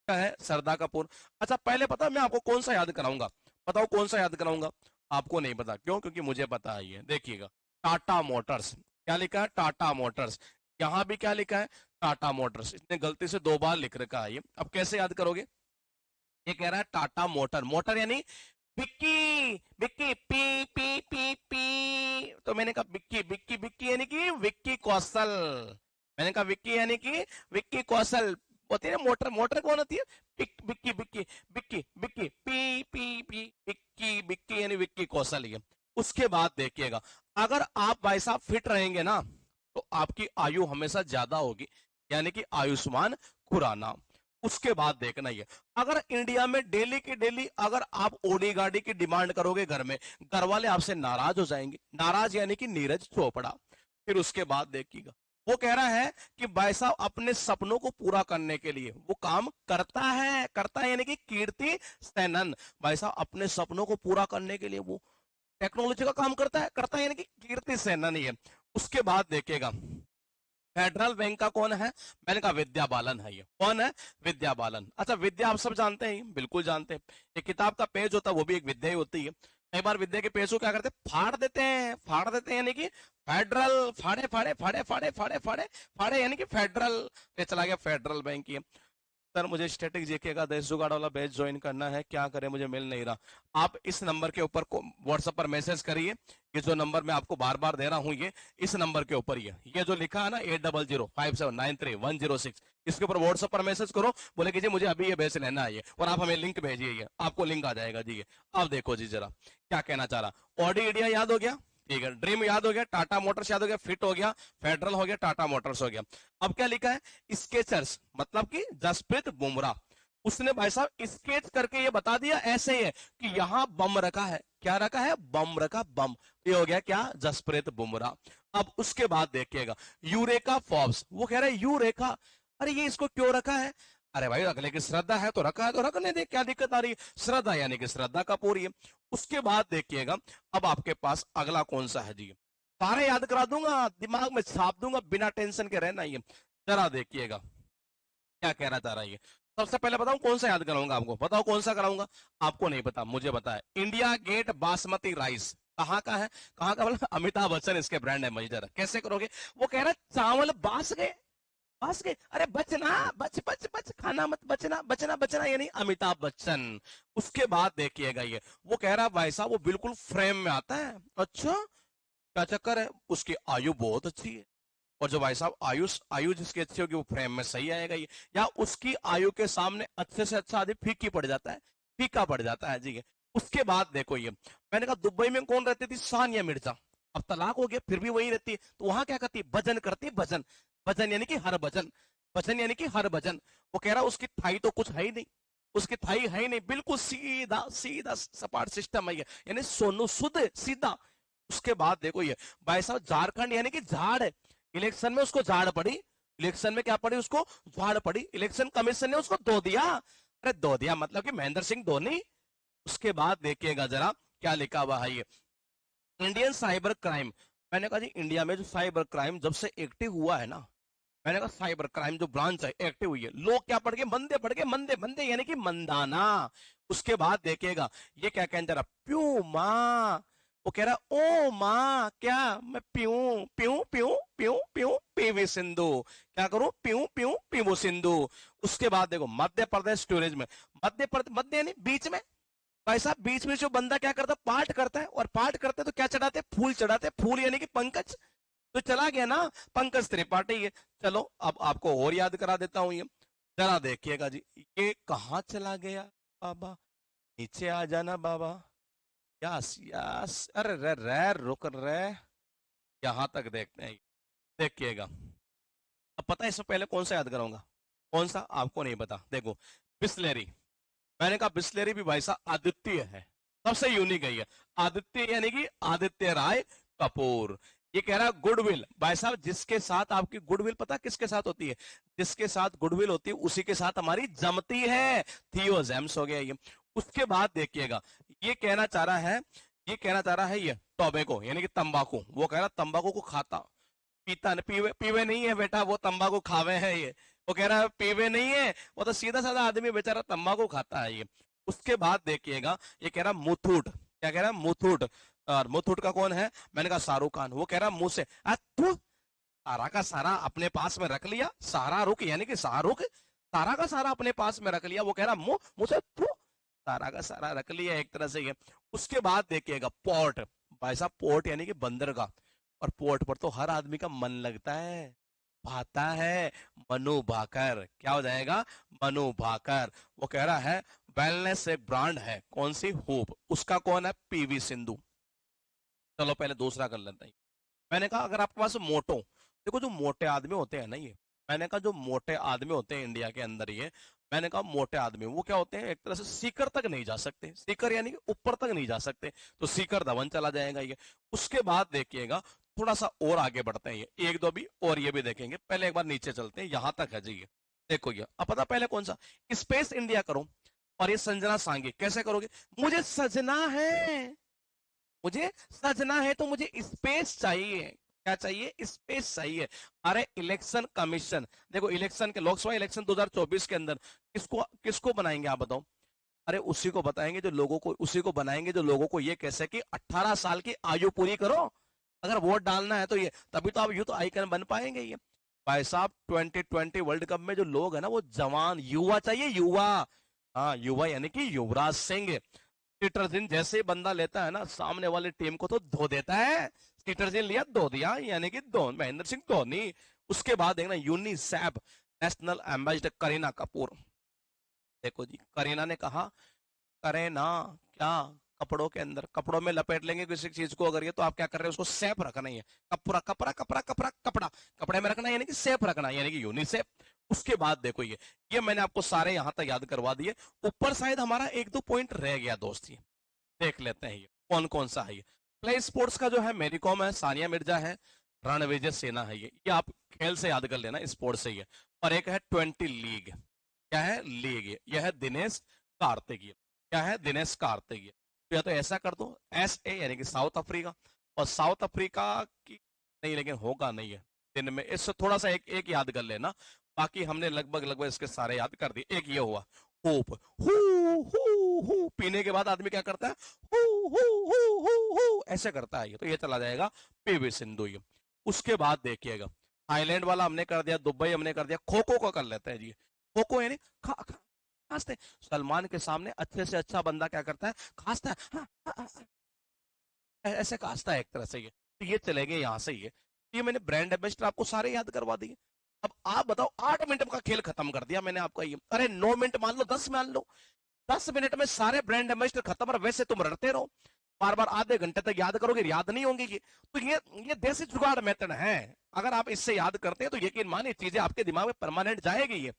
क्या है? श्रद्धा कपूर। अच्छा पहले पता मैं आपको कौन सा याद कराऊंगा? बताओ कौन सा याद कराऊंगा? आपको नहीं पता, क्यों? क्योंकि मुझे पता है। ये देखिएगा, टाटा मोटर्स। क्या लिखा है? टाटा मोटर्स। यहाँ भी क्या लिखा है? टाटा मोटर्स। इसने गलती से 2 बार लिख रखा है ये। अब कैसे याद करोगे? ये कह रहा है टाटा मोटर। मोटर यानी Vicky. Vicky P P P P, तो मैंने कहा विक्की विक्की विक्की यानी कि विक्की कौशल। मैंने कहा विक्की यानी कि विक्की कौशल। होती है ना मोटर? मोटर कौन होती है? Vicky Vicky Vicky Vicky P P P, Vicky Vicky यानी विक्की कौशल। ये उसके बाद देखिएगा, अगर आप भाई साहब फिट रहेंगे ना, तो आपकी आयु हमेशा ज्यादा होगी, यानी कि आयुष्मान खुराना। उसके बाद देखना ही है, अगर इंडिया में डेली की डेली अगर आप ओडी गाड़ी की डिमांड करोगे घर में, घर वाले आपसे नाराज हो जाएंगे। नाराज यानी कि नीरज चोपड़ा। फिर उसके बाद देखिएगा, वो कह रहा है कि भाई साहब अपने सपनों को पूरा करने के लिए वो काम करता है यानी कि कीर्ति सेनन। भाई साहब अपने सपनों को पूरा करने के लिए वो टेक्नोलॉजी का काम करता है यानी कि कीर्ति सेनन ही है। उसके बाद देखिएगा, फेडरल बैंक का कौन है? मैंने कहा विद्या बालन है। ये कौन है? विद्या बालन। अच्छा विद्या आप सब जानते हैं, बिल्कुल जानते हैं। एक किताब का पेज होता है, वो भी एक विद्या ही होती है। कई बार विद्या के पेज को क्या करते हैं? फाड़ देते हैं। फाड़ देते हैं यानी कि फेडरल, फाड़े फाड़े फाड़े फाड़े फाड़े फाड़े फाड़े यानी कि फेडरल। ये चला गया फेडरल बैंक की। सर मुझे स्टैटिक जीके का देश जुगाड़ वाला बैच ज्वाइन करना है, क्या करें? मुझे मिल नहीं रहा। आप इस नंबर के ऊपर व्हाट्सएप पर मैसेज करिए। ये जो नंबर मैं आपको बार बार दे रहा हूँ, ये इस नंबर के ऊपर ये जो लिखा है ना 8005793106, इसके ऊपर व्हाट्सएप पर मैसेज करो। बोले कि जी मुझे अभी ये बैच लेना है ये, और आप हमें लिंक भेजिए। ये आपको लिंक आ जाएगा जी। ये अब देखो जी जरा क्या कहना चाह रहा। ऑडी इंडिया याद हो गया, ठीक है। ड्रीम याद हो गया, टाटा मोटर्स याद हो गया, फिट हो गया, फेडरल हो गया, टाटा मोटर्स हो गया। अब क्या लिखा है? स्केचर्स, मतलब कि जसप्रीत बुमराह। उसने भाई साहब स्केच करके ये बता दिया ऐसे ही है कि यहां बम रखा है। क्या रखा है? बम रखा, बम। ये हो गया क्या? जसप्रीत बुमराह। अब उसके बाद देखिएगा, यूरेका फॉर्ब्स। वो कह रहा है यूरेका, अरे ये इसको क्यों रखा है? अरे भाई अगले की श्रद्धा है तो रखा है तो रखने दे, क्या दिक्कत आ रही है? श्रद्धा यानी कि श्रद्धा कपूर है। उसके बाद देखिएगा, अब आपके पास अगला कौन सा है जी? सारे याद करा दूंगा, दिमाग में छाप दूंगा, बिना टेंशन के रहना। ये जरा देखिएगा क्या कहना चाह रहा है। सबसे पहले बताऊं कौन सा याद कराऊंगा आपको? बताओ कौन सा कराऊंगा? आपको नहीं पता, मुझे पता है। इंडिया गेट बासमती राइस कहाँ का है? कहाँ का? बोला अमिताभ बच्चन इसके ब्रांड एम्बेसडर। कैसे करोगे? वो कह रहा है चावल बास गए, बास गए। अरे बचना, बच बच बच, खाना मत बचना, बचना बचना यानी अमिताभ बच्चन। उसके बाद देखिएगा, ये वो कह रहा है भाई साहब वो बिल्कुल फ्रेम में आता है। अच्छा क्या चक्कर है? उसकी आयु बहुत अच्छी है, और जो भाई साहब आयुष आयु जिसकी अच्छी होगी वो फ्रेम में सही आएगा। ये या उसकी आयु के सामने अच्छे से अच्छा आदमी फीकी पड़ जाता है, फीका पड़ जाता है जी। उसके बाद देखो, ये मैंने कहा दुबई में कौन रहती थी? सानिया मिर्जा। अब तलाक हो गया फिर भी वही रहती है, तो वहां क्या करती है? भजन करती है, भजन। भजन यानी कि हर भजन, भजन यानी कि हर भजन। वो कह रहा उसकी थाई तो कुछ है ही नहीं, उसकी थाई है ही नहीं, बिल्कुल सीधा सीधा सपाट सिस्टम है ये, यानी सोनू शुद्ध सीधा। उसके बाद देखो, ये भाई साहब झारखंड यानी कि झाड़। इलेक्शन में उसको झाड़ पड़ी, इलेक्शन में क्या पड़ी उसको? झाड़ पड़ी। इलेक्शन कमीशन ने उसको धो दिया। अरे धो दिया मतलब कि महेंद्र सिंह धोनी। उसके बाद देखिएगा जरा क्या लिखा हुआ है ये, इंडियन साइबर क्राइम। मैंने कहा जी इंडिया में जो साइबर क्राइम जब से एक्टिव हुआ है ना, मैंने कहा साइबर क्राइम जो ब्रांच है एक्टिव हुई है, लोग क्या पढ़ गए? मंदे पढ़ गए, मंदे मंदे यानी कि मंदाना। उसके बाद देखिएगा ये क्या कहना चाह रहा, प्यूमा। वो कह रहा ओ माँ क्या मैं पीऊं पीऊं पीऊं पीऊं पीऊं पीवी सिंधु। क्या करूं? पीऊं पीऊं पीवू सिंधु। उसके बाद देखो मध्य प्रदेश स्टोरेज में, मध्य प्रदेश, मध्य यानी बीच में। भाई साहब बीच में जो बंदा क्या करता है? पाठ करता है, और पाठ करते तो क्या चढ़ाते? फूल चढ़ाते। फूल यानी कि पंकज। तो चला गया ना, पंकज त्रिपाठी है। चलो अब आपको और याद करा देता हूं ये, जरा देखिएगा जी। ये कहाँ चला गया बाबा? नीचे आ जाना बाबा। यस यस, अरे रे रे रुक रे, यहां तक देखते हैं। देखिएगा, अब पता है इससे पहले कौन सा याद कराऊंगा? कौन सा? आपको नहीं पता। देखो बिस्लेरी। मैंने कहा बिस्लेरी भी भाई साहब आदित्य है, सबसे यूनिक है ये। आदित्य यानी कि आदित्य राय कपूर। ये कह रहा है गुडविल। भाई साहब जिसके साथ आपकी गुडविल, पता किसके साथ होती है? जिसके साथ गुडविल होती है उसी के साथ हमारी जमती है। थियो जेम्स हो गया ये। उसके बाद देखिएगा, ये कहना चाह रहा है, ये कहना चाह रहा है ये टोबैको यानी कि तंबाकू। वो कह रहा तंबाकू को खाता, पीता पीवे पीवे नहीं है बेटा, वो तंबाकू खावे है ये। वो कह रहा है पीवे नहीं है, वो तो सीधा साधा आदमी बेचारा तंबाकू खाता है ये। उसके बाद देखिएगा ये कह रहा मुथूट, क्या कह रहा है मुथूट, और मुथूट का कौन है, मैंने कहा शाहरुख खान। वो कह रहा मुंह से सारा का सारा अपने पास में रख लिया, सारा रुख यानी कि शाहरुख सारा का सारा अपने पास में रख लिया। वो कह रहा मुंह मुंह से सारा का सारा रख लिया एक तरह से ये। उसके बाद देखिएगा पोर्ट, भाई साहब पोर्ट यानी कि बंदरगाह, और पोर्ट पर तो हर आदमी का मन लगता है, भाता है। मनु भाकर, क्या हो जाएगा, मनु भाकर। वो कह रहा है वेलनेस एक ब्रांड है, कौन सी, होप, उसका कौन है, पीवी सिंधु। चलो पहले दूसरा कर लेते हैं। मैंने कहा अगर आपके पास मोटो, देखो जो मोटे आदमी होते हैं ना ये, मैंने कहा जो मोटे आदमी होते हैं इंडिया के अंदर ये, मैंने कहा मोटे आदमी वो क्या होते हैं, एक तरह से सीकर तक नहीं जा सकते, सीकर यानी कि ऊपर तक नहीं जा सकते, तो सीकर धवन चला जाएगा ये। उसके बाद देखिएगा थोड़ा सा और आगे बढ़ते हैं, ये एक दो भी और ये भी देखेंगे, पहले एक बार नीचे चलते हैं, यहां तक है जी ये। देखो ये अब पता पहले कौन सा, स्पेस इंडिया करो, और ये संजना सांगे कैसे करोगे, मुझे सजना है, मुझे सजना है तो मुझे स्पेस चाहिए, क्या चाहिए, स्पेस चाहिए। अरे इलेक्शन कमीशन, देखो इलेक्शन के, लोकसभा इलेक्शन 2024 के अंदर किसको किसको बनाएंगे आप बताओ, अरे उसी को बताएंगे जो लोगों को, उसी को बनाएंगे जो लोगों को ये कह सके 18 साल की आयु पूरी करो, अगर वोट डालना है तो ये, तभी तो आप यूथ आइकन बन पाएंगे ये। भाई साहब 2020 वर्ल्ड कप में जो लोग है ना वो जवान युवा चाहिए, युवा, हाँ युवा यानी कि युवराज सिंह। डिटर्जेंट जैसे ही बंदा लेता है ना सामने वाली टीम को तो धो देता है, डिटर्जेंट लिया धो दिया, यानी कि महेंद्र सिंह धोनी। उसके बाद देखना UNICEF national ambassador Kareena Kapoor, देखो जी करीना ने कहा, करीना क्या, कपड़ों के अंदर, कपड़ों में लपेट लेंगे किसी चीज को अगर ये, तो आप क्या कर रहे हैं, उसको सेफ रखना ही है, कपड़ा कपड़ा कपड़ा कपड़ा कपड़ा कपड़े में रखना यानी कि सेफ रखना यानी कि यूनिसेफ। उसके बाद देखो ये मैंने आपको सारे यहां तक याद करवा दिए। ऊपर शायद हमारा एक दो पॉइंट रह गया दोस्त, ये देख लेते हैं ये कौन कौन सा है। ये प्ले स्पोर्ट्स का जो है मेरी कॉम है, सानिया मिर्जा है, रणविजय सेना है, ये आप खेल से याद कर लेना, स्पोर्ट्स से ये। और एक है 20 लीग, क्या है लीग, यह है दिनेश कार्तिक, क्या है दिनेश कार्तिक। तो या तो ऐसा कर दो SA यानी कि साउथ अफ्रीका, और साउथ अफ्रीका की नहीं, लेकिन होगा नहीं है दिन में, इससे थोड़ा सा एक याद कर लेना, बाकी हमने लगभग लगभग इसके सारे याद कर दिए। एक ये हुआ होप, हु पीने के बाद आदमी क्या करता है, हु ऐसे करता है ये, तो ये चला जाएगा पीवी सिंधु ये। उसके बाद देखिएगा थाईलैंड वाला हमने कर दिया, दुबई हमने कर दिया, खो खो को कर लेते हैं जी। खो खो यानी खांसते, सलमान के सामने अच्छे से अच्छा बंदा क्या करता है, खांसता है, ऐसे खांसता है एक तरह से ये, तो ये चले गए यहाँ से ये मैंने ब्रांड एम्बेसडर आपको सारे याद करवा दिए। अब आप बताओ 8 मिनट का खेल खत्म कर दिया मैंने आपका ये, अरे 9 मिनट मान लो, 10 मान लो, 10 मिनट में सारे ब्रांड एम्बेसडर खत्म, और वैसे तुम रटते रहो, बार बार आधे घंटे तक याद करोगे, याद नहीं होंगे ये। तो ये देसी जुगाड़ मेथड है, अगर आप इससे याद करते हैं तो यकीन मानिए चीजें आपके दिमाग में परमानेंट जाएगी ये।